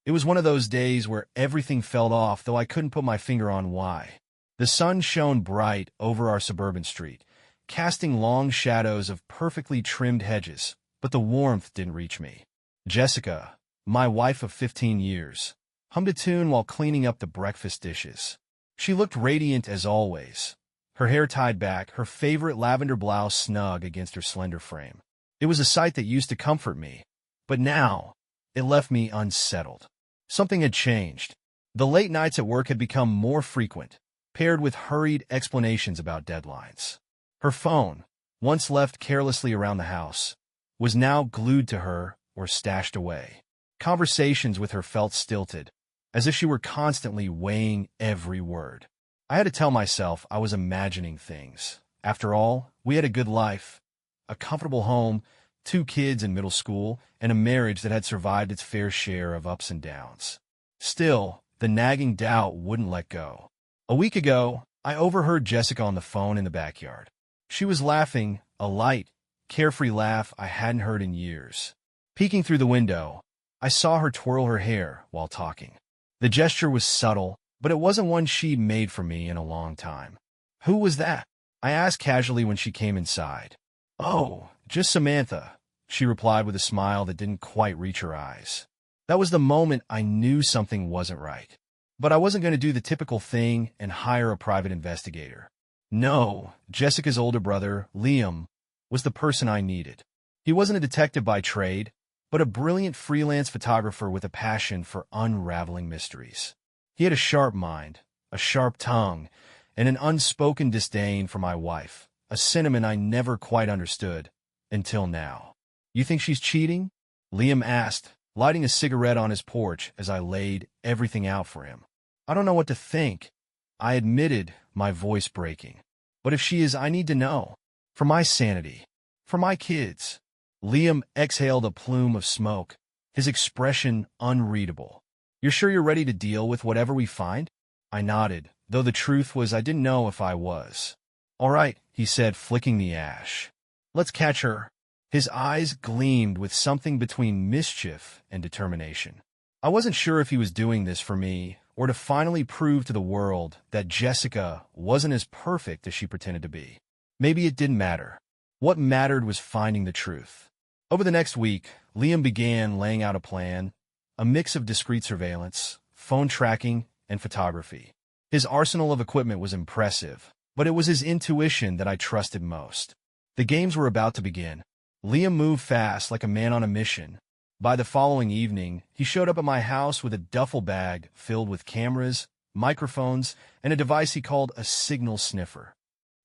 It was one of those days where everything felt off, though I couldn't put my finger on why. The sun shone bright over our suburban street, casting long shadows of perfectly trimmed hedges, but the warmth didn't reach me. Jessica, my wife of 15 years, hummed a tune while cleaning up the breakfast dishes. She looked radiant as always, her hair tied back, her favorite lavender blouse snug against her slender frame. It was a sight that used to comfort me, but now it left me unsettled. Something had changed. The late nights at work had become more frequent, paired with hurried explanations about deadlines. Her phone, once left carelessly around the house, was now glued to her or stashed away. Conversations with her felt stilted, as if she were constantly weighing every word. I had to tell myself I was imagining things. After all, we had a good life, a comfortable home, 2 kids in middle school, and a marriage that had survived its fair share of ups and downs. Still, the nagging doubt wouldn't let go. A week ago, I overheard Jessica on the phone in the backyard. She was laughing, a light, carefree laugh I hadn't heard in years. Peeking through the window, I saw her twirl her hair while talking. The gesture was subtle, but it wasn't one she'd made for me in a long time. "Who was that?" I asked casually when she came inside. "Oh, just Samantha," she replied with a smile that didn't quite reach her eyes. That was the moment I knew something wasn't right. But I wasn't going to do the typical thing and hire a private investigator. No, Jessica's older brother, Liam, was the person I needed. He wasn't a detective by trade, but a brilliant freelance photographer with a passion for unraveling mysteries. He had a sharp mind, a sharp tongue, and an unspoken disdain for my wife, a sentiment I never quite understood, until now. "You think she's cheating?" Liam asked, lighting a cigarette on his porch as I laid everything out for him. "I don't know what to think," I admitted, my voice breaking. "But if she is, I need to know. For my sanity. For my kids." Liam exhaled a plume of smoke, his expression unreadable. "You're sure you're ready to deal with whatever we find?" I nodded, though the truth was I didn't know if I was. "All right," he said, flicking the ash. "Let's catch her." His eyes gleamed with something between mischief and determination. I wasn't sure if he was doing this for me or to finally prove to the world that Jessica wasn't as perfect as she pretended to be. Maybe it didn't matter. What mattered was finding the truth. Over the next week, Liam began laying out a plan, a mix of discreet surveillance, phone tracking, and photography. His arsenal of equipment was impressive, but it was his intuition that I trusted most. The games were about to begin. Liam moved fast like a man on a mission. By the following evening, he showed up at my house with a duffel bag filled with cameras, microphones, and a device he called a signal sniffer.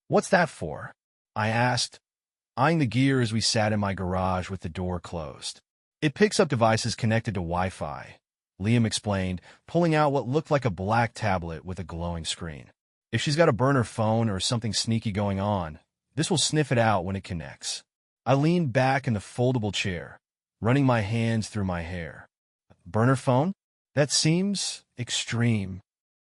"What's that for?" I asked, eyeing the gear as we sat in my garage with the door closed. "It picks up devices connected to Wi-Fi," Liam explained, pulling out what looked like a black tablet with a glowing screen. "If she's got a burner phone or something sneaky going on, this will sniff it out when it connects." I leaned back in the foldable chair, running my hands through my hair. "Burner phone? That seems extreme."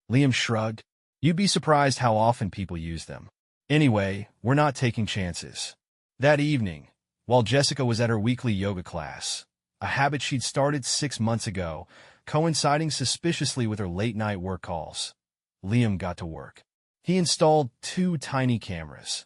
Liam shrugged. "You'd be surprised how often people use them. Anyway, we're not taking chances." That evening, while Jessica was at her weekly yoga class, a habit she'd started 6 months ago, coinciding suspiciously with her late-night work calls, Liam got to work. He installed 2 tiny cameras,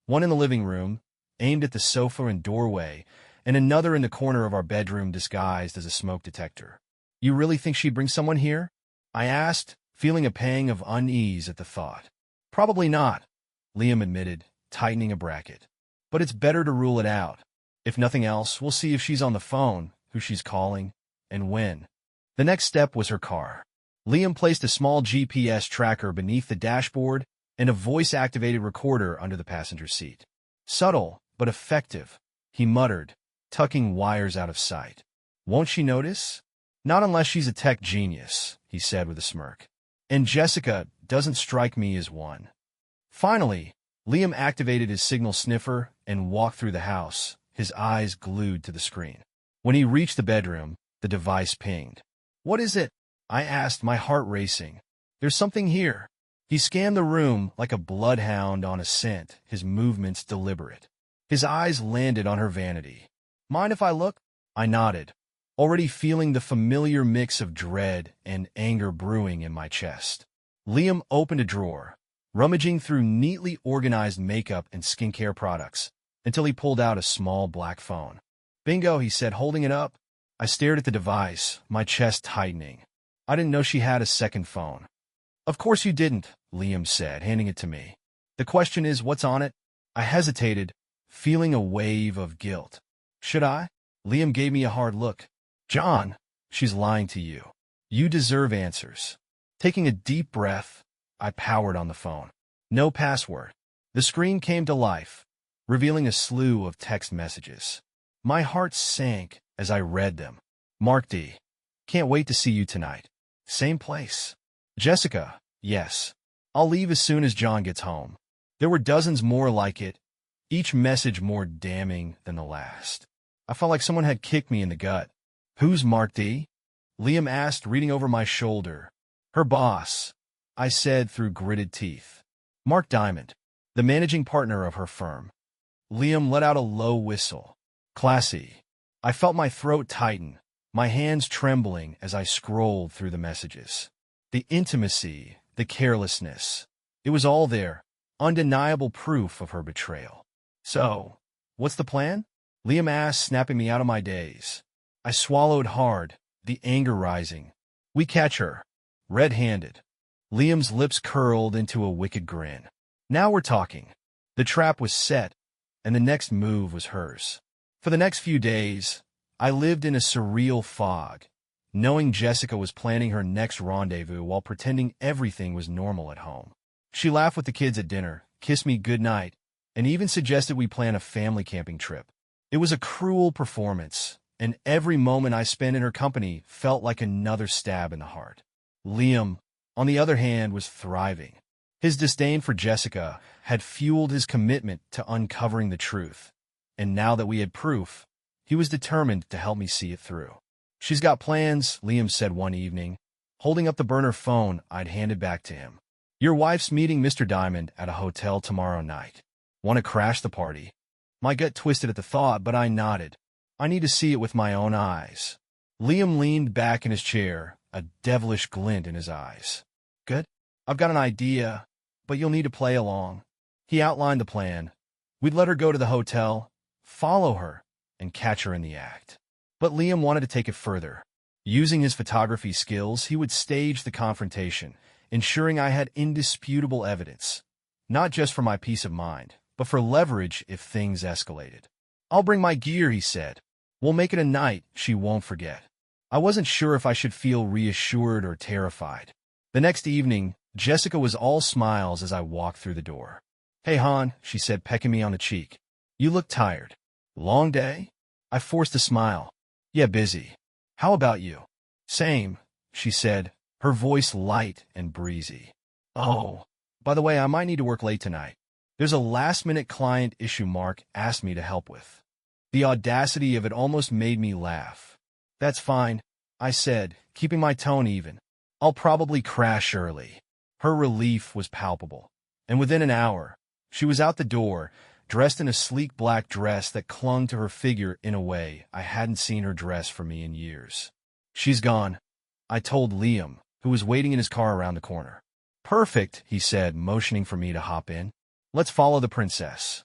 one in the living room, aimed at the sofa and doorway, and another in the corner of our bedroom disguised as a smoke detector. "You really think she'd bring someone here?" I asked, feeling a pang of unease at the thought. "Probably not," Liam admitted, tightening a bracket. "But it's better to rule it out. If nothing else, we'll see if she's on the phone, who she's calling, and when." The next step was her car. Liam placed a small GPS tracker beneath the dashboard and a voice-activated recorder under the passenger seat. "Subtle, but effective," he muttered, tucking wires out of sight. "Won't she notice?" "Not unless she's a tech genius," he said with a smirk. "And Jessica doesn't strike me as one." Finally, Liam activated his signal sniffer and walked through the house, his eyes glued to the screen. When he reached the bedroom, the device pinged. "What is it?" I asked, my heart racing. "There's something here." He scanned the room like a bloodhound on a scent, his movements deliberate. His eyes landed on her vanity. "Mind if I look?" I nodded. already feeling the familiar mix of dread and anger brewing in my chest. Liam opened a drawer, rummaging through neatly organized makeup and skincare products, until he pulled out a small black phone. "Bingo," he said, holding it up. I stared at the device, my chest tightening. I didn't know she had a second phone. "Of course you didn't," Liam said, handing it to me. "The question is, what's on it?" I hesitated, feeling a wave of guilt. "Should I?" Liam gave me a hard look. "John, she's lying to you. You deserve answers." Taking a deep breath, I powered on the phone. No password. The screen came to life, revealing a slew of text messages. My heart sank as I read them. "Mark D. Can't wait to see you tonight. Same place. Jessica. Yes. I'll leave as soon as John gets home." There were dozens more like it, each message more damning than the last. I felt like someone had kicked me in the gut. "Who's Mark D.?" Liam asked, reading over my shoulder. "Her boss," I said through gritted teeth. "Mark Diamond, the managing partner of her firm." Liam let out a low whistle. "Classy." I felt my throat tighten, my hands trembling as I scrolled through the messages. The intimacy, the carelessness. It was all there, undeniable proof of her betrayal. "So, what's the plan?" Liam asked, snapping me out of my daze. I swallowed hard, the anger rising. "We catch her, red-handed." Liam's lips curled into a wicked grin. "Now we're talking." The trap was set, and the next move was hers. For the next few days, I lived in a surreal fog, knowing Jessica was planning her next rendezvous while pretending everything was normal at home. She laughed with the kids at dinner, kissed me goodnight, and even suggested we plan a family camping trip. It was a cruel performance, and every moment I spent in her company felt like another stab in the heart. Liam, on the other hand, was thriving. His disdain for Jessica had fueled his commitment to uncovering the truth, and now that we had proof, he was determined to help me see it through. "She's got plans," Liam said one evening, holding up the burner phone I'd handed back to him. "Your wife's meeting Mr. Diamond at a hotel tomorrow night. Want to crash the party?" My gut twisted at the thought, but I nodded. I need to see it with my own eyes. Liam leaned back in his chair, a devilish glint in his eyes. "Good. I've got an idea, but you'll need to play along." He outlined the plan. We'd let her go to the hotel, follow her, and catch her in the act. But Liam wanted to take it further. Using his photography skills, he would stage the confrontation, ensuring I had indisputable evidence, not just for my peace of mind, but for leverage if things escalated. "I'll bring my gear," he said. "We'll make it a night she won't forget." I wasn't sure if I should feel reassured or terrified. The next evening, Jessica was all smiles as I walked through the door. "Hey, hon," she said, pecking me on the cheek. "You look tired." "Long day?" I forced a smile. "Yeah, busy. How about you?" "Same," she said, her voice light and breezy. "Oh, by the way, I might need to work late tonight. There's a last-minute client issue Mark asked me to help with." The audacity of it almost made me laugh. "That's fine," I said, keeping my tone even. "I'll probably crash early." Her relief was palpable, and within an hour, she was out the door, dressed in a sleek black dress that clung to her figure in a way I hadn't seen her dress for me in years. "She's gone," I told Liam, who was waiting in his car around the corner. "Perfect," he said, motioning for me to hop in. "Let's follow the princess."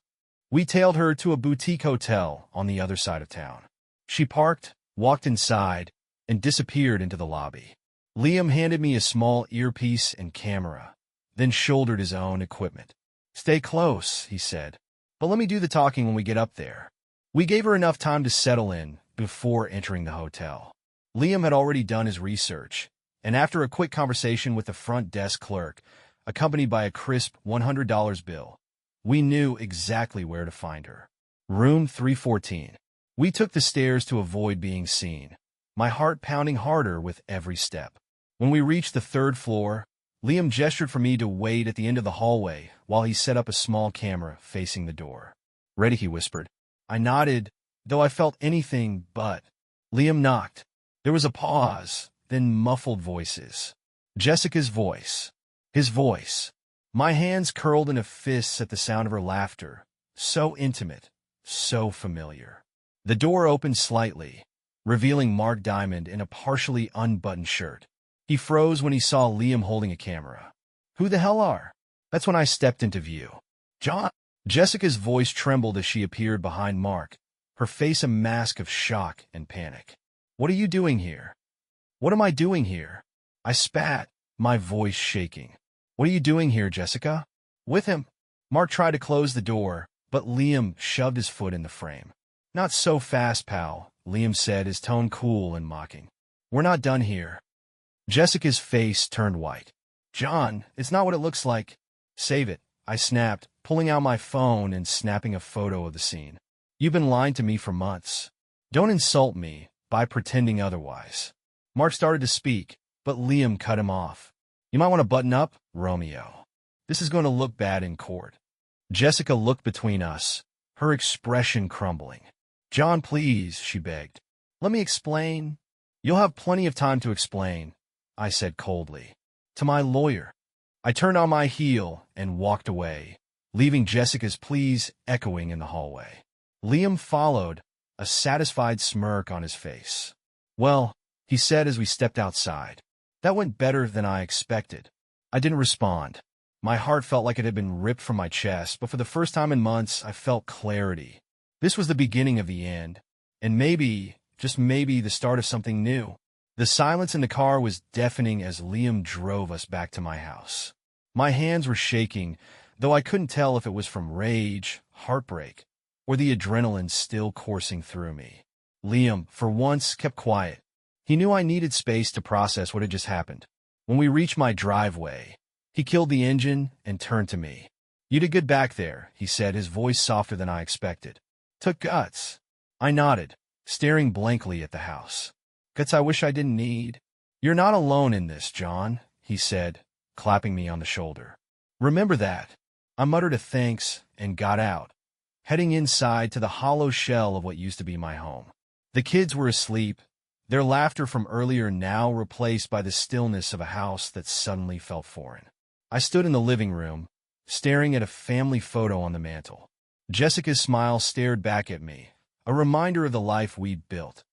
We tailed her to a boutique hotel on the other side of town. She parked, walked inside, and disappeared into the lobby. Liam handed me a small earpiece and camera, then shouldered his own equipment. "Stay close," he said, "but let me do the talking when we get up there." We gave her enough time to settle in before entering the hotel. Liam had already done his research, and after a quick conversation with the front desk clerk, accompanied by a crisp $100 bill, we knew exactly where to find her. Room 314. We took the stairs to avoid being seen, my heart pounding harder with every step. When we reached the third floor, Liam gestured for me to wait at the end of the hallway while he set up a small camera facing the door. "Ready," he whispered. I nodded, though I felt anything but. Liam knocked. There was a pause, then muffled voices. Jessica's voice. His voice. My hands curled into fists at the sound of her laughter. So intimate, so familiar. The door opened slightly, revealing Mark Diamond in a partially unbuttoned shirt. He froze when he saw Liam holding a camera. "Who the hell are?" That's when I stepped into view. "John." Jessica's voice trembled as she appeared behind Mark, her face a mask of shock and panic. "What are you doing here?" "What am I doing here?" I spat, my voice shaking. "What are you doing here, Jessica?" "With him." Mark tried to close the door, but Liam shoved his foot in the frame. "Not so fast, pal," Liam said, his tone cool and mocking. "We're not done here." Jessica's face turned white. "John, it's not what it looks like." "Save it," I snapped, pulling out my phone and snapping a photo of the scene. "You've been lying to me for months. Don't insult me by pretending otherwise." Mark started to speak, but Liam cut him off. "You might want to button up, Romeo. This is going to look bad in court." Jessica looked between us, her expression crumbling. "John, please," she begged. "Let me explain." "You'll have plenty of time to explain," I said coldly. "To my lawyer." I turned on my heel and walked away, leaving Jessica's pleas echoing in the hallway. Liam followed, a satisfied smirk on his face. "Well," he said as we stepped outside, "that went better than I expected." I didn't respond. My heart felt like it had been ripped from my chest, but for the first time in months, I felt clarity. This was the beginning of the end, and maybe, just maybe, the start of something new. The silence in the car was deafening as Liam drove us back to my house. My hands were shaking, though I couldn't tell if it was from rage, heartbreak, or the adrenaline still coursing through me. Liam, for once, kept quiet. He knew I needed space to process what had just happened. When we reached my driveway, he killed the engine and turned to me. "You did good back there," he said, his voice softer than I expected. "Took guts." I nodded, staring blankly at the house. "Guts I wish I didn't need." "You're not alone in this, John," he said, clapping me on the shoulder. "Remember that." I muttered a thanks and got out, heading inside to the hollow shell of what used to be my home. The kids were asleep, their laughter from earlier now replaced by the stillness of a house that suddenly felt foreign. I stood in the living room, staring at a family photo on the mantel. Jessica's smile stared back at me, a reminder of the life we'd built,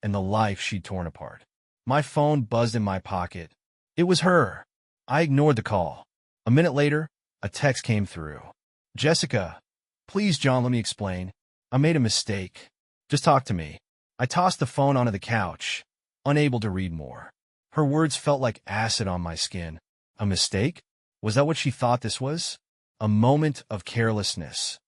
and the life she'd torn apart. My phone buzzed in my pocket. It was her. I ignored the call. A minute later, a text came through. "Jessica, please, John, let me explain. I made a mistake. Just talk to me." I tossed the phone onto the couch, unable to read more. Her words felt like acid on my skin. A mistake? Was that what she thought this was? A moment of carelessness.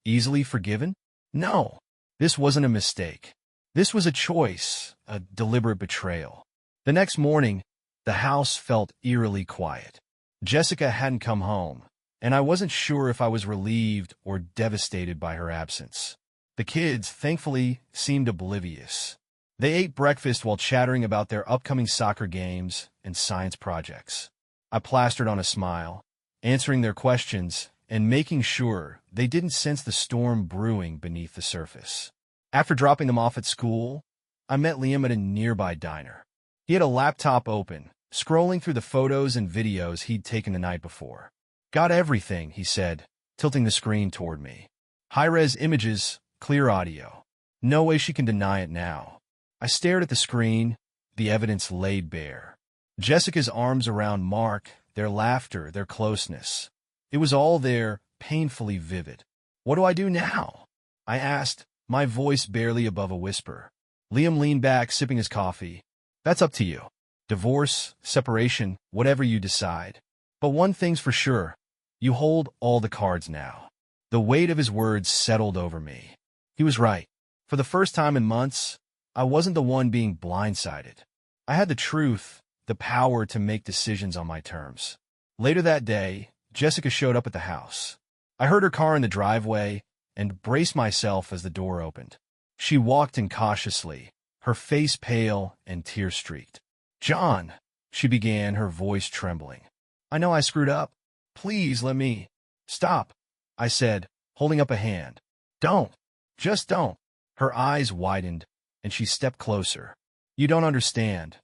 Easily forgiven? No, this wasn't a mistake. This was a choice, a deliberate betrayal. The next morning, the house felt eerily quiet. Jessica hadn't come home, and I wasn't sure if I was relieved or devastated by her absence. The kids, thankfully, seemed oblivious. They ate breakfast while chattering about their upcoming soccer games and science projects. I plastered on a smile, answering their questions and making sure they didn't sense the storm brewing beneath the surface. After dropping them off at school, I met Liam at a nearby diner. He had a laptop open, scrolling through the photos and videos he'd taken the night before. "Got everything," he said, tilting the screen toward me. "High-res images, clear audio. No way she can deny it now." I stared at the screen, the evidence laid bare. Jessica's arms around Mark, their laughter, their closeness. It was all there, painfully vivid. "What do I do now?" I asked, my voice barely above a whisper. Liam leaned back, sipping his coffee. "That's up to you. Divorce, separation, whatever you decide. But one thing's for sure, you hold all the cards now." The weight of his words settled over me. He was right. For the first time in months, I wasn't the one being blindsided. I had the truth, the power to make decisions on my terms. Later that day, Jessica showed up at the house. I heard her car in the driveway and braced myself as the door opened. She walked in cautiously, her face pale and tear-streaked. "John," she began, her voice trembling. "I know I screwed up. Please let me." "Stop," I said, holding up a hand. "Don't. Just don't." Her eyes widened, and she stepped closer. "You don't understand."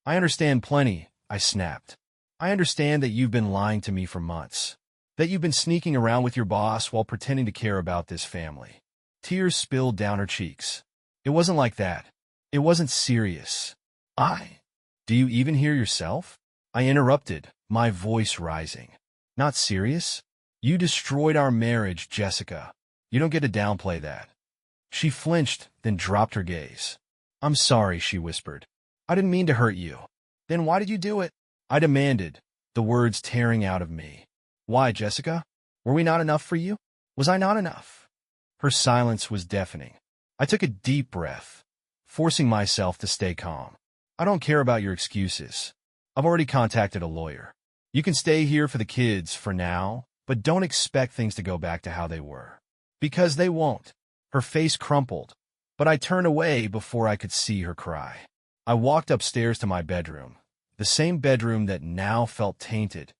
"I understand plenty," I snapped. "I understand that you've been lying to me for months. That you've been sneaking around with your boss while pretending to care about this family." Tears spilled down her cheeks. "It wasn't like that." It wasn't serious. Do you even hear yourself? I interrupted, my voice rising. Not serious? You destroyed our marriage, Jessica. You don't get to downplay that. She flinched, then dropped her gaze. I'm sorry, she whispered. I didn't mean to hurt you. Then why did you do it? I demanded, the words tearing out of me. Why, Jessica? Were we not enough for you? Was I not enough? Her silence was deafening. I took a deep breath, forcing myself to stay calm. I don't care about your excuses. I've already contacted a lawyer. You can stay here for the kids for now, but don't expect things to go back to how they were. Because they won't. Her face crumpled, but I turned away before I could see her cry. I walked upstairs to my bedroom, the same bedroom that now felt tainted,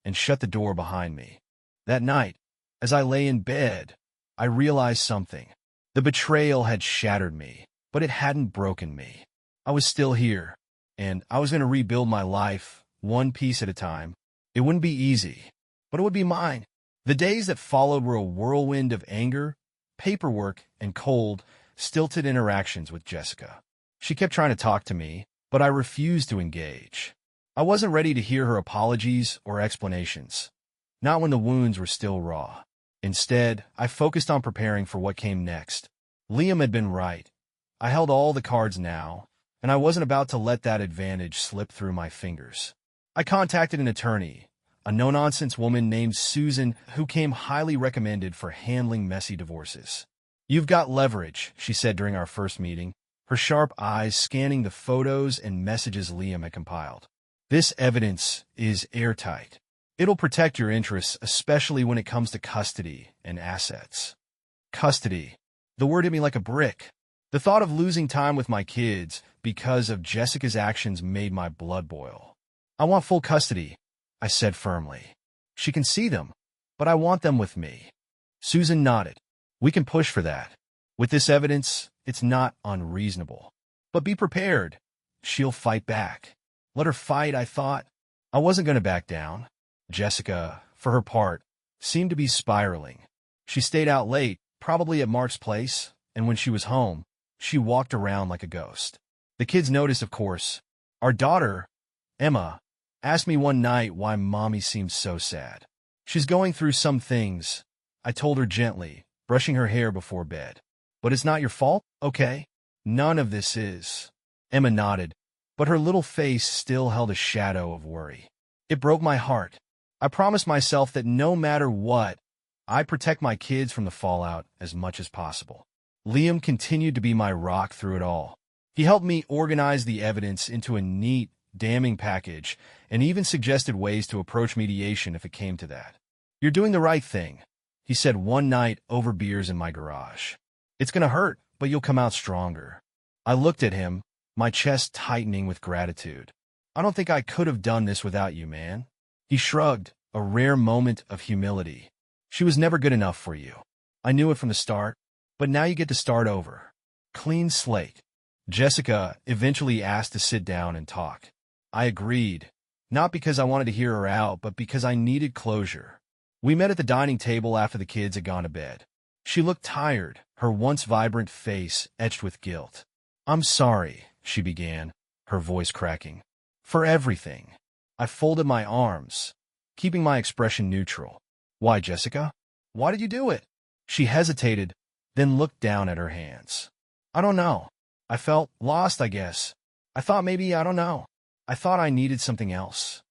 and shut the door behind me. That night, as I lay in bed, I realized something. The betrayal had shattered me, but it hadn't broken me. I was still here, and I was going to rebuild my life, one piece at a time. It wouldn't be easy, but it would be mine. The days that followed were a whirlwind of anger, paperwork, and cold, stilted interactions with Jessica. She kept trying to talk to me, but I refused to engage. I wasn't ready to hear her apologies or explanations, not when the wounds were still raw. Instead, I focused on preparing for what came next. Liam had been right. I held all the cards now, and I wasn't about to let that advantage slip through my fingers. I contacted an attorney, a no-nonsense woman named Susan who came highly recommended for handling messy divorces. You've got leverage, she said during our first meeting, her sharp eyes scanning the photos and messages Liam had compiled. This evidence is airtight. It'll protect your interests, especially when it comes to custody and assets. Custody. The word hit me like a brick. The thought of losing time with my kids because of Jessica's actions made my blood boil. I want full custody, I said firmly. She can see them, but I want them with me. Susan nodded. We can push for that. With this evidence, it's not unreasonable. But be prepared. She'll fight back. Let her fight, I thought. I wasn't going to back down. Jessica, for her part, seemed to be spiraling. She stayed out late, probably at Mark's place, and when she was home, she walked around like a ghost. The kids noticed, of course. Our daughter, Emma, asked me one night why Mommy seemed so sad. She's going through some things, I told her gently, brushing her hair before bed. But it's not your fault, okay? None of this is. Emma nodded, but her little face still held a shadow of worry. It broke my heart. I promised myself that no matter what, I'd protect my kids from the fallout as much as possible. Liam continued to be my rock through it all. He helped me organize the evidence into a neat, damning package, and even suggested ways to approach mediation if it came to that. You're doing the right thing, he said one night over beers in my garage. It's going to hurt, but you'll come out stronger. I looked at him, my chest tightening with gratitude. I don't think I could have done this without you, man. He shrugged, a rare moment of humility. She was never good enough for you. I knew it from the start, but now you get to start over. Clean slate. Jessica eventually asked to sit down and talk. I agreed, not because I wanted to hear her out, but because I needed closure. We met at the dining table after the kids had gone to bed. She looked tired, her once vibrant face etched with guilt. I'm sorry, she began, her voice cracking. For everything. I folded my arms, keeping my expression neutral. Why, Jessica? Why did you do it? She hesitated, then looked down at her hands. I don't know. I felt lost, I guess. I thought maybe, I don't know. I thought I needed something else.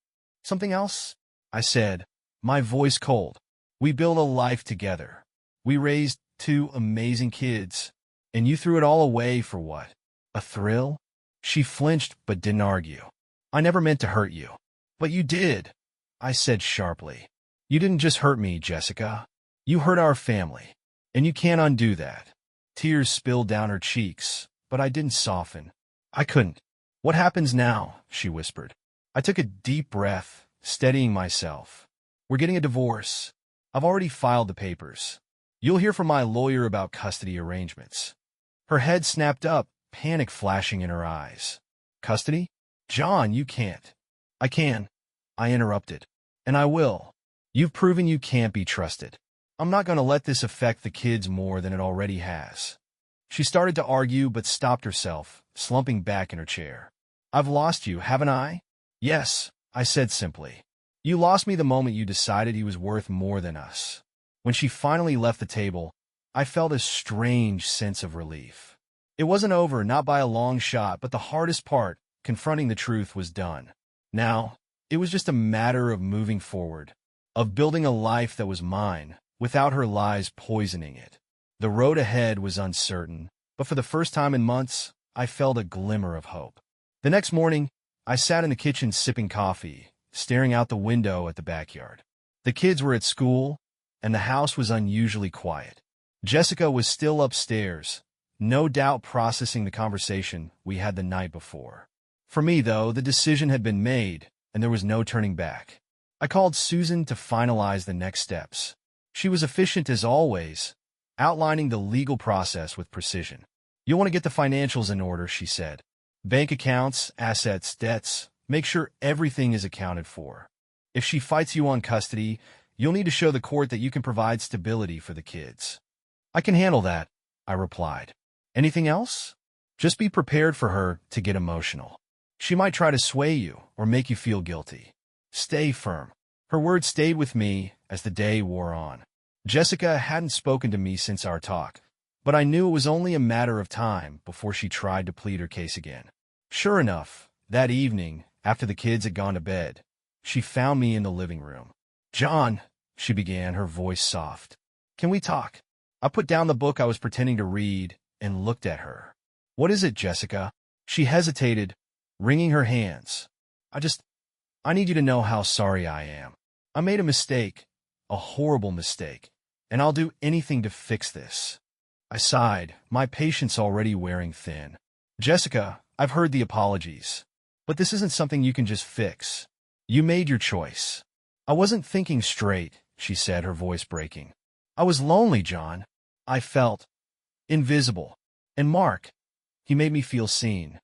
Something else? I said, my voice cold. We built a life together. We raised 2 amazing kids. And you threw it all away for what? A thrill? She flinched but didn't argue. I never meant to hurt you. But you did, I said sharply. You didn't just hurt me, Jessica. You hurt our family. And you can't undo that. Tears spilled down her cheeks, but I didn't soften. I couldn't. What happens now? She whispered. I took a deep breath, steadying myself. We're getting a divorce. I've already filed the papers. You'll hear from my lawyer about custody arrangements. Her head snapped up, panic flashing in her eyes. Custody? John, you can't. I can. I interrupted. And I will. You've proven you can't be trusted. I'm not going to let this affect the kids more than it already has. She started to argue but stopped herself, slumping back in her chair. I've lost you, haven't I? Yes, I said simply. You lost me the moment you decided he was worth more than us. When she finally left the table, I felt a strange sense of relief. It wasn't over, not by a long shot, but the hardest part, confronting the truth, was done. Now, it was just a matter of moving forward, of building a life that was mine, without her lies poisoning it. The road ahead was uncertain, but for the first time in months, I felt a glimmer of hope. The next morning, I sat in the kitchen sipping coffee, staring out the window at the backyard. The kids were at school, and the house was unusually quiet. Jessica was still upstairs, no doubt processing the conversation we had the night before. For me, though, the decision had been made, and there was no turning back. I called Susan to finalize the next steps. She was efficient as always, outlining the legal process with precision. You'll want to get the financials in order, she said. Bank accounts, assets, debts, make sure everything is accounted for. If she fights you on custody, you'll need to show the court that you can provide stability for the kids. I can handle that, I replied. Anything else? Just be prepared for her to get emotional. She might try to sway you or make you feel guilty. Stay firm. Her words stayed with me as the day wore on. Jessica hadn't spoken to me since our talk, but I knew it was only a matter of time before she tried to plead her case again. Sure enough, that evening, after the kids had gone to bed, she found me in the living room. John, she began, her voice soft. Can we talk? I put down the book I was pretending to read and looked at her. What is it, Jessica? She hesitated, wringing her hands. I need you to know how sorry I am. I made a mistake, a horrible mistake, and I'll do anything to fix this. I sighed, my patience already wearing thin. Jessica, I've heard the apologies, but this isn't something you can just fix. You made your choice. I wasn't thinking straight, she said, her voice breaking. I was lonely, John. I felt invisible. And Mark, he made me feel seen.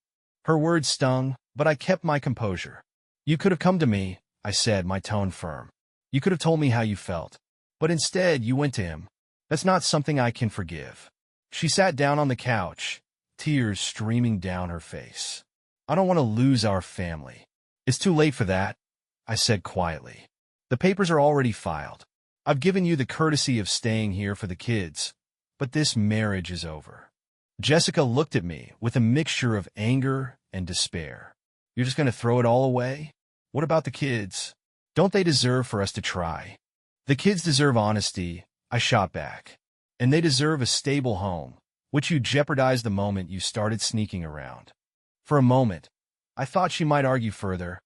Her words stung, but I kept my composure. You could have come to me, I said, my tone firm. You could have told me how you felt. But instead, you went to him. That's not something I can forgive. She sat down on the couch, tears streaming down her face. I don't want to lose our family. It's too late for that, I said quietly. The papers are already filed. I've given you the courtesy of staying here for the kids, but this marriage is over. Jessica looked at me with a mixture of anger and despair. You're just going to throw it all away? What about the kids? Don't they deserve for us to try? The kids deserve honesty, I shot back. And they deserve a stable home, which you jeopardized the moment you started sneaking around. For a moment, I thought she might argue further,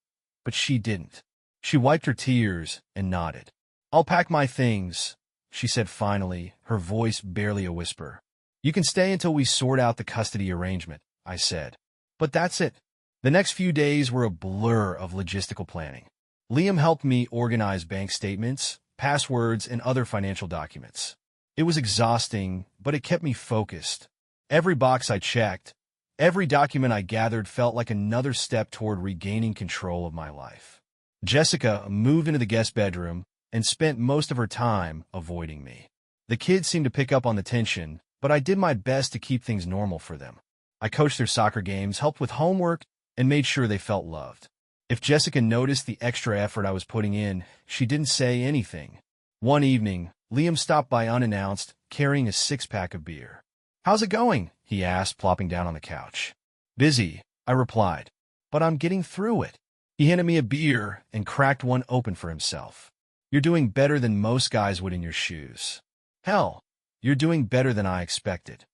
but she didn't. She wiped her tears and nodded. I'll pack my things, she said finally, her voice barely a whisper. You can stay until we sort out the custody arrangement, I said. But that's it. The next few days were a blur of logistical planning. Liam helped me organize bank statements, passwords, and other financial documents. It was exhausting, but it kept me focused. Every box I checked, every document I gathered felt like another step toward regaining control of my life. Jessica moved into the guest bedroom and spent most of her time avoiding me. The kids seemed to pick up on the tension, but I did my best to keep things normal for them. I coached their soccer games, helped with homework, and made sure they felt loved. If Jessica noticed the extra effort I was putting in, she didn't say anything. One evening, Liam stopped by unannounced, carrying a six-pack of beer. How's it going? He asked, plopping down on the couch. Busy, I replied, but I'm getting through it. He handed me a beer and cracked one open for himself. You're doing better than most guys would in your shoes. Hell, you're doing better than I expected.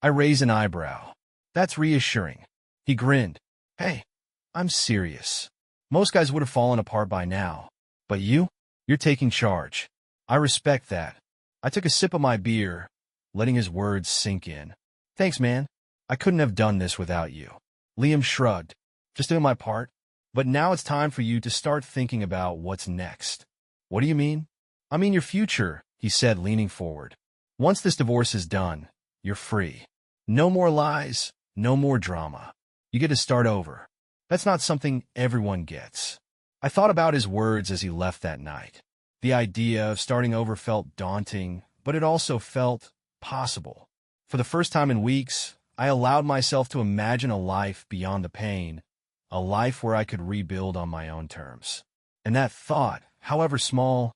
I raised an eyebrow. That's reassuring. He grinned. Hey, I'm serious. Most guys would have fallen apart by now. But you're taking charge. I respect that. I took a sip of my beer, letting his words sink in. Thanks, man. I couldn't have done this without you. Liam shrugged. Just doing my part. But now it's time for you to start thinking about what's next. What do you mean? I mean your future, he said, leaning forward. Once this divorce is done, you're free. No more lies, no more drama. You get to start over. That's not something everyone gets. I thought about his words as he left that night. The idea of starting over felt daunting, but it also felt possible. For the first time in weeks, I allowed myself to imagine a life beyond the pain, a life where I could rebuild on my own terms. And that thought, however small,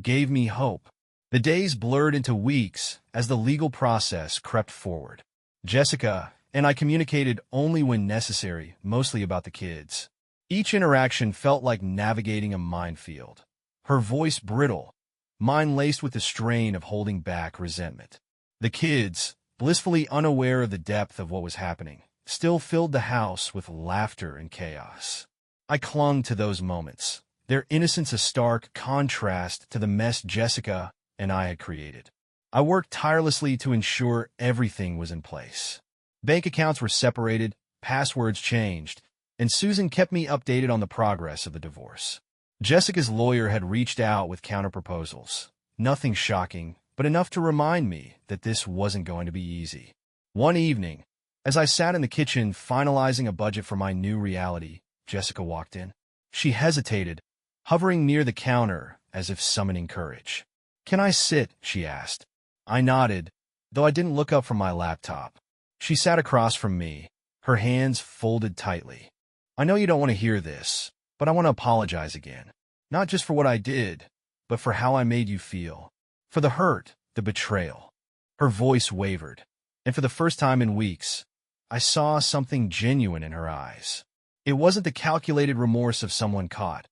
gave me hope. The days blurred into weeks as the legal process crept forward. Jessica and I communicated only when necessary, mostly about the kids. Each interaction felt like navigating a minefield. Her voice brittle, mine laced with the strain of holding back resentment. The kids, blissfully unaware of the depth of what was happening, still filled the house with laughter and chaos. I clung to those moments, their innocence a stark contrast to the mess Jessica and I had created. I worked tirelessly to ensure everything was in place. Bank accounts were separated, passwords changed, and Susan kept me updated on the progress of the divorce. Jessica's lawyer had reached out with counterproposals. Nothing shocking, but enough to remind me that this wasn't going to be easy. One evening, as I sat in the kitchen finalizing a budget for my new reality, Jessica walked in. She hesitated, hovering near the counter as if summoning courage. "Can I sit?" she asked. I nodded, though I didn't look up from my laptop. She sat across from me, her hands folded tightly. "I know you don't want to hear this, but I want to apologize again. Not just for what I did, but for how I made you feel. For the hurt, the betrayal." Her voice wavered, and for the first time in weeks, I saw something genuine in her eyes. It wasn't the calculated remorse of someone caught.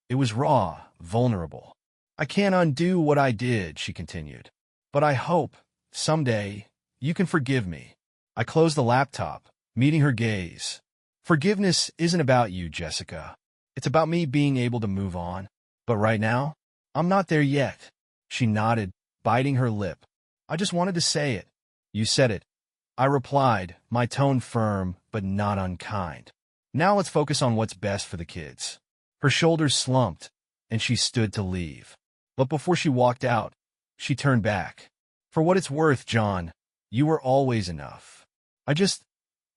It was raw, vulnerable. "I can't undo what I did," she continued. "But I hope, someday, you can forgive me." I closed the laptop, meeting her gaze. "Forgiveness isn't about you, Jessica. It's about me being able to move on. But right now, I'm not there yet." She nodded, biting her lip. "I just wanted to say it." "You said it," I replied, my tone firm but not unkind. "Now let's focus on what's best for the kids." Her shoulders slumped, and she stood to leave. But before she walked out, she turned back. "For what it's worth, John, you were always enough. I just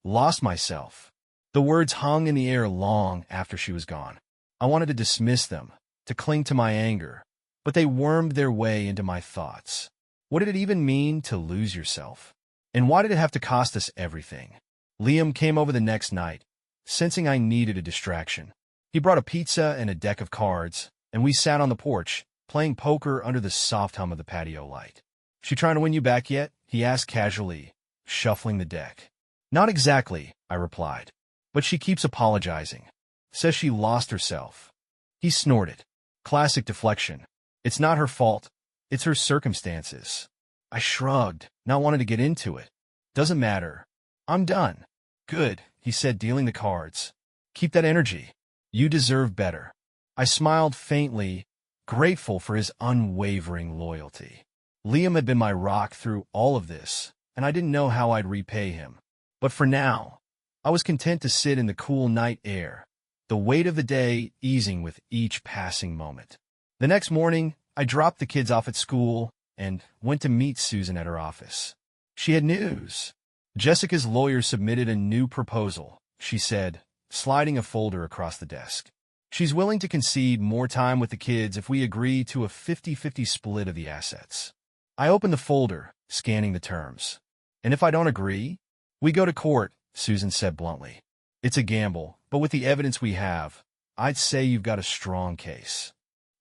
lost myself." The words hung in the air long after she was gone. I wanted to dismiss them, to cling to my anger, but they wormed their way into my thoughts. What did it even mean to lose yourself? And why did it have to cost us everything? Liam came over the next night, sensing I needed a distraction. He brought a pizza and a deck of cards, and we sat on the porch, playing poker under the soft hum of the patio light. "She trying to win you back yet?" he asked casually, shuffling the deck. "Not exactly," I replied, "but she keeps apologizing. Says she lost herself." He snorted. Classic deflection. "It's not her fault. It's her circumstances." I shrugged, not wanting to get into it. "Doesn't matter. I'm done." "Good," he said, dealing the cards. "Keep that energy. You deserve better." I smiled faintly, grateful for his unwavering loyalty. Liam had been my rock through all of this, and I didn't know how I'd repay him. But for now, I was content to sit in the cool night air, the weight of the day easing with each passing moment. The next morning, I dropped the kids off at school and went to meet Susan at her office. She had news. Jessica's lawyer submitted a new proposal, she said, sliding a folder across the desk. "She's willing to concede more time with the kids if we agree to a 50-50 split of the assets." I opened the folder, scanning the terms. "And if I don't agree?" "We go to court," Susan said bluntly. "It's a gamble, but with the evidence we have, I'd say you've got a strong case."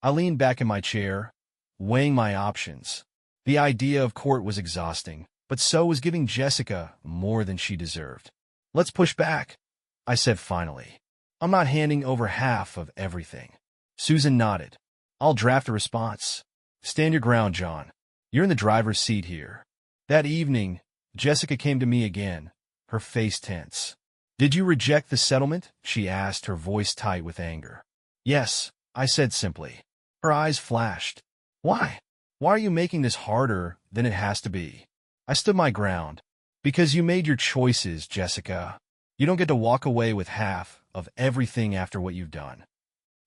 I leaned back in my chair, weighing my options. The idea of court was exhausting, but so was giving Jessica more than she deserved. "Let's push back," I said finally. "I'm not handing over half of everything." Susan nodded. "I'll draft a response. Stand your ground, John. You're in the driver's seat here." That evening, Jessica came to me again, her face tense. "Did you reject the settlement?" she asked, her voice tight with anger. "Yes," I said simply. Her eyes flashed. "Why? Why are you making this harder than it has to be?" I stood my ground. "Because you made your choices, Jessica. You don't get to walk away with half of everything after what you've done."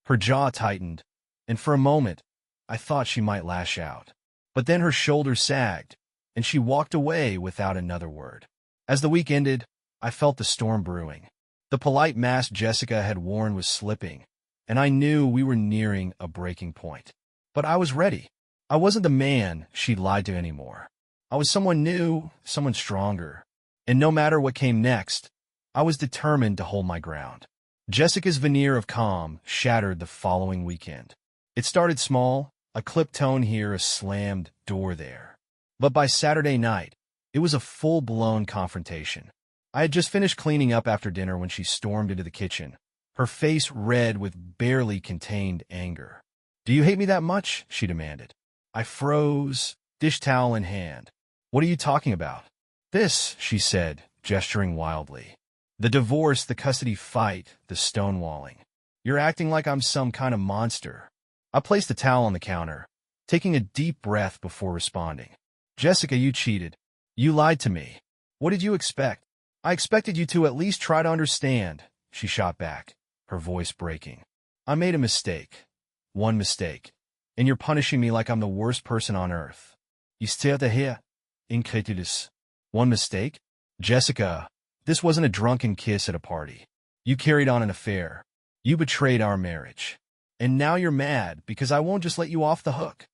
Her jaw tightened, and for a moment, I thought she might lash out. But then her shoulders sagged, and she walked away without another word. As the week ended, I felt the storm brewing. The polite mask Jessica had worn was slipping, and I knew we were nearing a breaking point. But I was ready. I wasn't the man she'd lied to anymore. I was someone new, someone stronger. And no matter what came next, I was determined to hold my ground. Jessica's veneer of calm shattered the following weekend. It started small, a clipped tone here, a slammed door there. But by Saturday night, it was a full-blown confrontation. I had just finished cleaning up after dinner when she stormed into the kitchen, her face red with barely contained anger. "Do you hate me that much?" she demanded. I froze, dish towel in hand. "What are you talking about?" "This," she said, gesturing wildly. "The divorce, the custody fight, the stonewalling. You're acting like I'm some kind of monster." I placed the towel on the counter, taking a deep breath before responding. "Jessica, you cheated. You lied to me. What did you expect?" "I expected you to at least try to understand," she shot back, her voice breaking. "I made a mistake. One mistake. And you're punishing me like I'm the worst person on earth." "You still here? Incredulous." "One mistake?" "Jessica, this wasn't a drunken kiss at a party. You carried on an affair. You betrayed our marriage. And now you're mad because I won't just let you off the hook."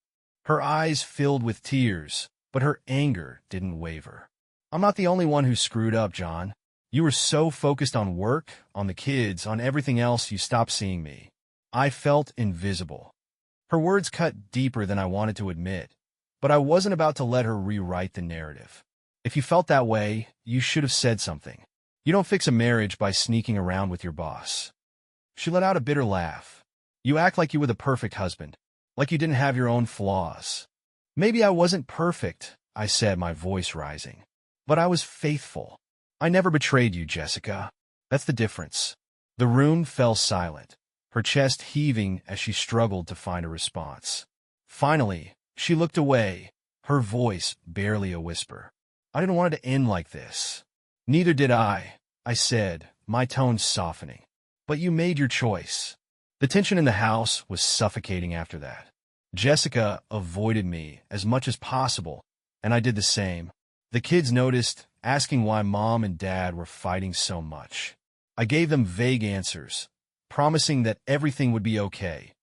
Her eyes filled with tears, but her anger didn't waver. "I'm not the only one who screwed up, John. You were so focused on work, on the kids, on everything else you stopped seeing me." I felt invisible. Her words cut deeper than I wanted to admit, but I wasn't about to let her rewrite the narrative. "If you felt that way, you should have said something. You don't fix a marriage by sneaking around with your boss." She let out a bitter laugh. "You act like you were the perfect husband, like you didn't have your own flaws." "Maybe I wasn't perfect," I said, my voice rising. "But I was faithful. I never betrayed you, Jessica. That's the difference." The room fell silent, her chest heaving as she struggled to find a response. Finally, she looked away, her voice barely a whisper. "I didn't want it to end like this." "Neither did I said, my tone softening. "But you made your choice." The tension in the house was suffocating after that. Jessica avoided me as much as possible, and I did the same. The kids noticed, asking why Mom and Dad were fighting so much. I gave them vague answers, promising that everything would be okay,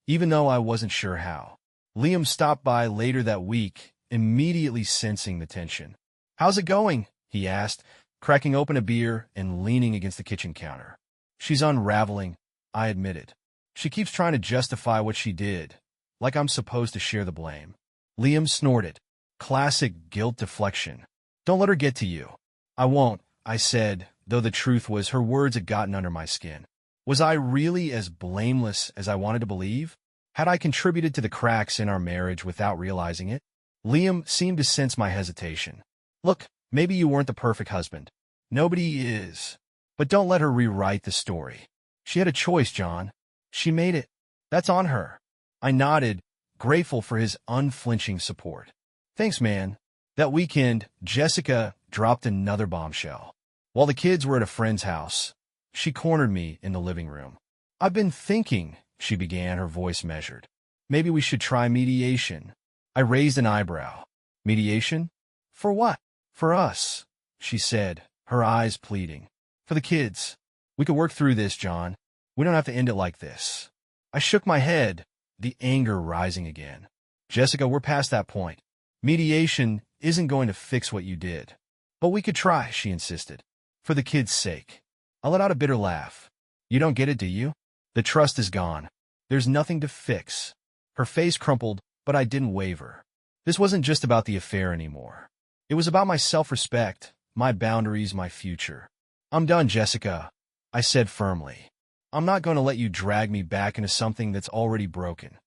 even though I wasn't sure how. Liam stopped by later that week, immediately sensing the tension. "How's it going?" he asked, cracking open a beer and leaning against the kitchen counter. "She's unraveling," I admitted. "She keeps trying to justify what she did, like I'm supposed to share the blame." Liam snorted. Classic guilt deflection. "Don't let her get to you." "I won't," I said, though the truth was her words had gotten under my skin. Was I really as blameless as I wanted to believe? Had I contributed to the cracks in our marriage without realizing it? Liam seemed to sense my hesitation. "Look, maybe you weren't the perfect husband. Nobody is. But don't let her rewrite the story. She had a choice, John. She made it. That's on her." I nodded, grateful for his unflinching support. "Thanks, man." That weekend, Jessica dropped another bombshell. While the kids were at a friend's house, she cornered me in the living room. "I've been thinking," she began, her voice measured. "Maybe we should try mediation." I raised an eyebrow. "Mediation? For what?" "For us," she said, her eyes pleading. "For the kids. We could work through this, John. We don't have to end it like this." I shook my head, the anger rising again. "Jessica, we're past that point. Mediation isn't going to fix what you did." "But we could try," she insisted. "For the kids' sake." I let out a bitter laugh. "You don't get it, do you? The trust is gone. There's nothing to fix." Her face crumpled, but I didn't waver. This wasn't just about the affair anymore. It was about my self-respect, my boundaries, my future. "I'm done, Jessica," I said firmly. "I'm not going to let you drag me back into something that's already broken."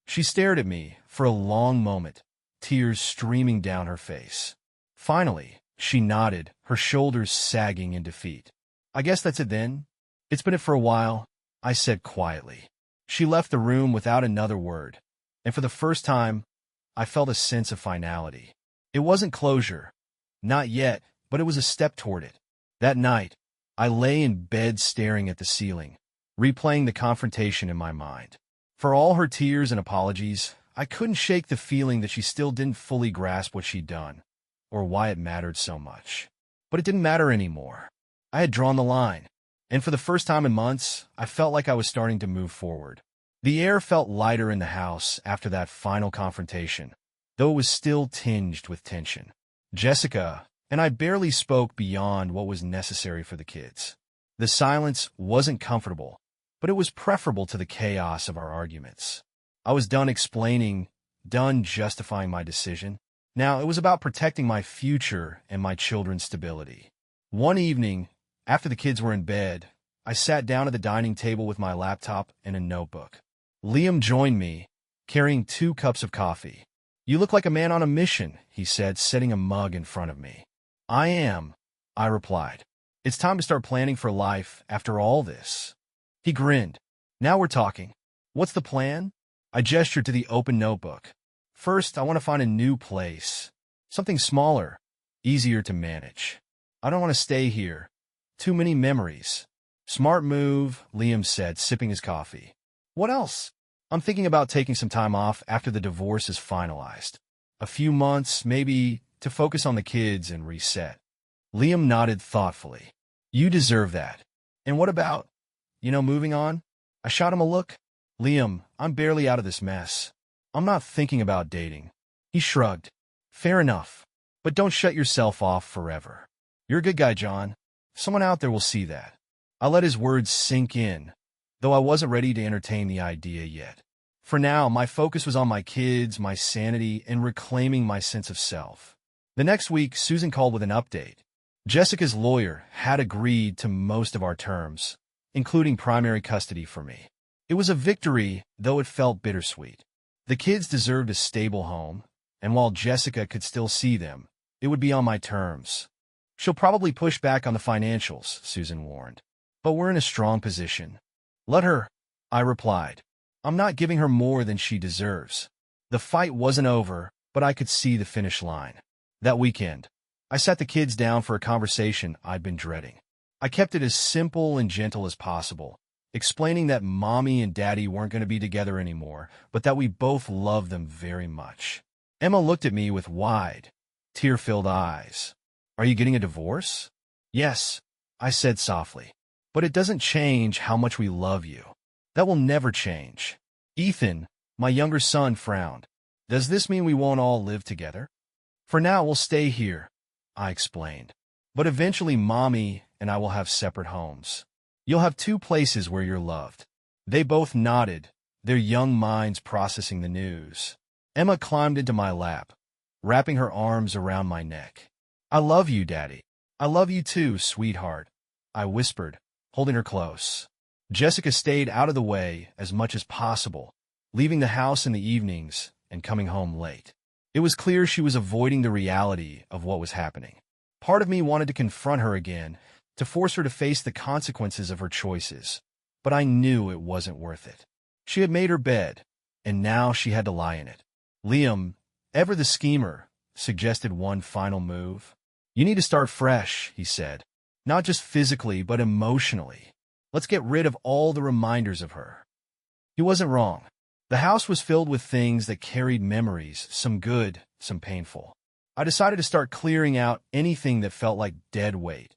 She stared at me for a long moment, tears streaming down her face. Finally, she nodded, her shoulders sagging in defeat. "I guess that's it then. It's been it for a while," I said quietly. She left the room without another word, and for the first time, I felt a sense of finality. It wasn't closure. Not yet, but it was a step toward it. That night, I lay in bed staring at the ceiling, replaying the confrontation in my mind. For all her tears and apologies, I couldn't shake the feeling that she still didn't fully grasp what she'd done, or why it mattered so much. But it didn't matter anymore. I had drawn the line, and for the first time in months, I felt like I was starting to move forward. The air felt lighter in the house after that final confrontation, though it was still tinged with tension. Jessica and I barely spoke beyond what was necessary for the kids. The silence wasn't comfortable, but it was preferable to the chaos of our arguments. I was done explaining, done justifying my decision. Now it was about protecting my future and my children's stability. One evening, after the kids were in bed, I sat down at the dining table with my laptop and a notebook. Liam joined me, carrying 2 cups of coffee. "You look like a man on a mission," he said, setting a mug in front of me. "I am," I replied. "It's time to start planning for life after all this." He grinned. "Now we're talking. What's the plan?" I gestured to the open notebook. "First, I want to find a new place. Something smaller, easier to manage. I don't want to stay here. Too many memories." "Smart move," Liam said, sipping his coffee. "What else?" "I'm thinking about taking some time off after the divorce is finalized. A few months, maybe, to focus on the kids and reset." Liam nodded thoughtfully. "You deserve that. And what about, moving on?" I shot him a look. "Liam, I'm barely out of this mess. I'm not thinking about dating." He shrugged. "Fair enough. But don't shut yourself off forever. You're a good guy, John. Someone out there will see that." I let his words sink in, though I wasn't ready to entertain the idea yet. For now, my focus was on my kids, my sanity, and reclaiming my sense of self. The next week, Susan called with an update. Jessica's lawyer had agreed to most of our terms, including primary custody for me. It was a victory, though it felt bittersweet. The kids deserved a stable home, and while Jessica could still see them, it would be on my terms. "She'll probably push back on the financials," Susan warned. "But we're in a strong position." "Let her," I replied. "I'm not giving her more than she deserves." The fight wasn't over, but I could see the finish line. That weekend, I sat the kids down for a conversation I'd been dreading. I kept it as simple and gentle as possible, explaining that Mommy and Daddy weren't going to be together anymore, but that we both loved them very much. Emma looked at me with wide, tear-filled eyes. "Are you getting a divorce?" "Yes," I said softly. "But it doesn't change how much we love you." "That will never change." Ethan, my younger son, frowned. "Does this mean we won't all live together?" "For now, we'll stay here," I explained. "But eventually Mommy and I will have separate homes. You'll have 2 places where you're loved." They both nodded, their young minds processing the news. Emma climbed into my lap, wrapping her arms around my neck. "I love you, Daddy." "I love you too, sweetheart," I whispered, holding her close. Jessica stayed out of the way as much as possible, leaving the house in the evenings and coming home late. It was clear she was avoiding the reality of what was happening. Part of me wanted to confront her again, to force her to face the consequences of her choices, but I knew it wasn't worth it. She had made her bed, and now she had to lie in it. Liam, ever the schemer, suggested one final move. "You need to start fresh," he said. "Not just physically, but emotionally. Let's get rid of all the reminders of her." He wasn't wrong. The house was filled with things that carried memories, some good, some painful. I decided to start clearing out anything that felt like dead weight.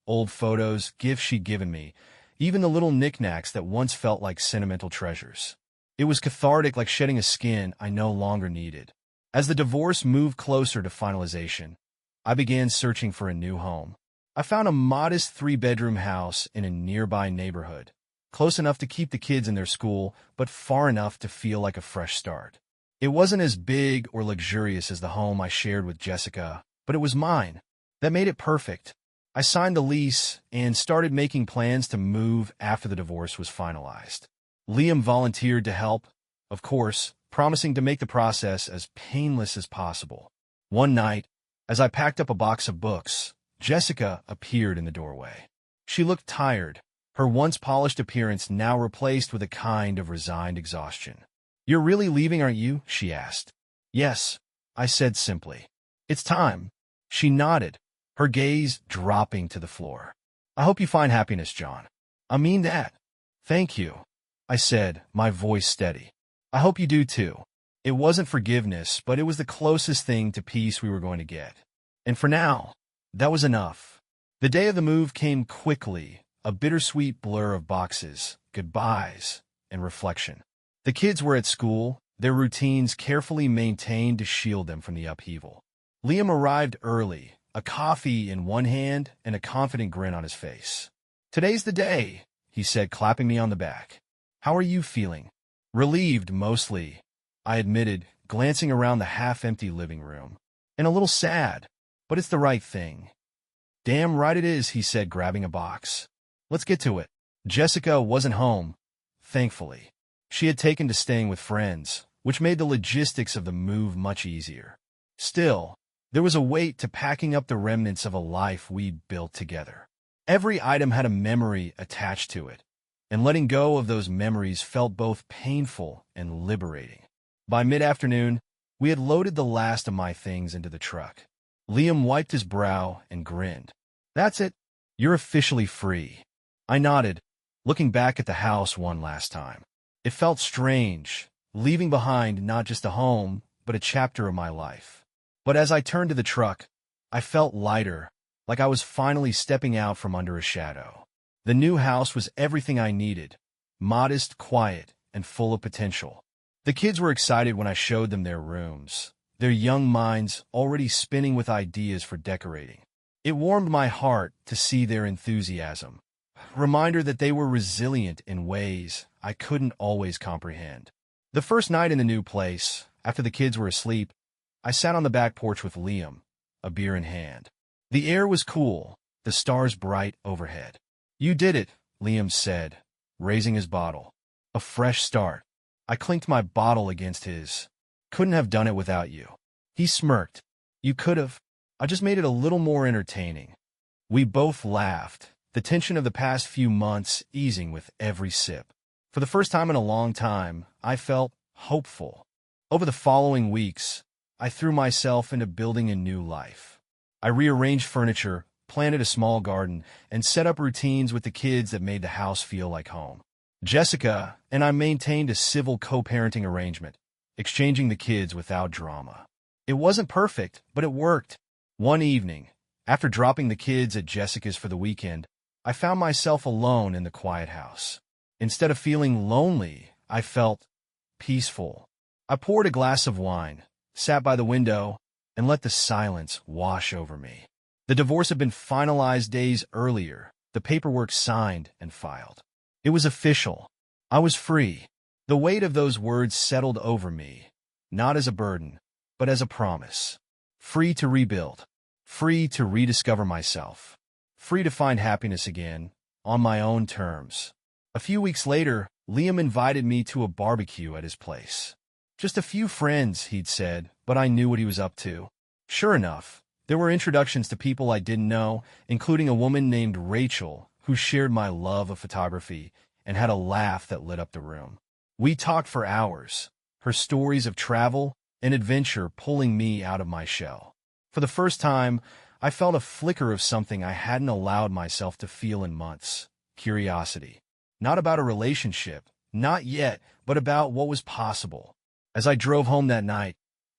Old photos, gifts she'd given me, even the little knickknacks that once felt like sentimental treasures. It was cathartic, like shedding a skin I no longer needed. As the divorce moved closer to finalization, I began searching for a new home. I found a modest 3-bedroom house in a nearby neighborhood, close enough to keep the kids in their school, but far enough to feel like a fresh start. It wasn't as big or luxurious as the home I shared with Jessica, but it was mine. That made it perfect. I signed the lease and started making plans to move after the divorce was finalized. Liam volunteered to help, of course, promising to make the process as painless as possible. One night, as I packed up a box of books, Jessica appeared in the doorway. She looked tired, her once polished appearance now replaced with a kind of resigned exhaustion. "You're really leaving, aren't you?" she asked. "Yes," I said simply. "It's time." She nodded, her gaze dropping to the floor. "I hope you find happiness, John." "I mean that." "Thank you," I said, my voice steady. "I hope you do too." It wasn't forgiveness, but it was the closest thing to peace we were going to get. And for now, that was enough. The day of the move came quickly, a bittersweet blur of boxes, goodbyes, and reflection. The kids were at school, their routines carefully maintained to shield them from the upheaval. Liam arrived early, a coffee in one hand and a confident grin on his face. "Today's the day," he said, clapping me on the back. "How are you feeling?" "Relieved, mostly," I admitted, glancing around the half-empty living room. "And a little sad, but it's the right thing." "Damn right it is," he said, grabbing a box. "Let's get to it." Jessica wasn't home, thankfully. She had taken to staying with friends, which made the logistics of the move much easier. Still, there was a weight to packing up the remnants of a life we'd built together. Every item had a memory attached to it, and letting go of those memories felt both painful and liberating. By mid-afternoon, we had loaded the last of my things into the truck. Liam wiped his brow and grinned. "That's it. You're officially free." I nodded, looking back at the house one last time. It felt strange, leaving behind not just a home, but a chapter of my life. But as I turned to the truck, I felt lighter, like I was finally stepping out from under a shadow. The new house was everything I needed, modest, quiet, and full of potential. The kids were excited when I showed them their rooms, their young minds already spinning with ideas for decorating. It warmed my heart to see their enthusiasm, a reminder that they were resilient in ways I couldn't always comprehend. The first night in the new place, after the kids were asleep, I sat on the back porch with Liam, a beer in hand. The air was cool, the stars bright overhead. "You did it," Liam said, raising his bottle. "A fresh start." I clinked my bottle against his. "Couldn't have done it without you." He smirked. "You could have. I just made it a little more entertaining." We both laughed, the tension of the past few months easing with every sip. For the first time in a long time, I felt hopeful. Over the following weeks, I threw myself into building a new life. I rearranged furniture, planted a small garden, and set up routines with the kids that made the house feel like home. Jessica and I maintained a civil co-parenting arrangement, exchanging the kids without drama. It wasn't perfect, but it worked. One evening, after dropping the kids at Jessica's for the weekend, I found myself alone in the quiet house. Instead of feeling lonely, I felt peaceful. I poured a glass of wine, sat by the window, and let the silence wash over me. The divorce had been finalized days earlier, the paperwork signed and filed. It was official. I was free. The weight of those words settled over me, not as a burden, but as a promise. Free to rebuild. Free to rediscover myself. Free to find happiness again, on my own terms. A few weeks later, Liam invited me to a barbecue at his place. Just a few friends, he'd said, but I knew what he was up to. Sure enough, there were introductions to people I didn't know, including a woman named Rachel, who shared my love of photography and had a laugh that lit up the room. We talked for hours, her stories of travel and adventure pulling me out of my shell. For the first time, I felt a flicker of something I hadn't allowed myself to feel in months: curiosity. Not about a relationship, not yet, but about what was possible. As I drove home that night,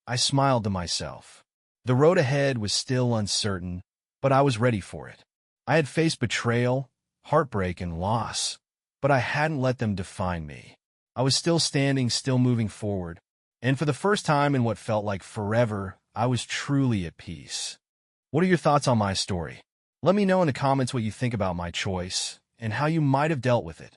I smiled to myself. The road ahead was still uncertain, but I was ready for it. I had faced betrayal, heartbreak, and loss, but I hadn't let them define me. I was still standing, still moving forward, and for the first time in what felt like forever, I was truly at peace. What are your thoughts on my story? Let me know in the comments what you think about my choice and how you might have dealt with it.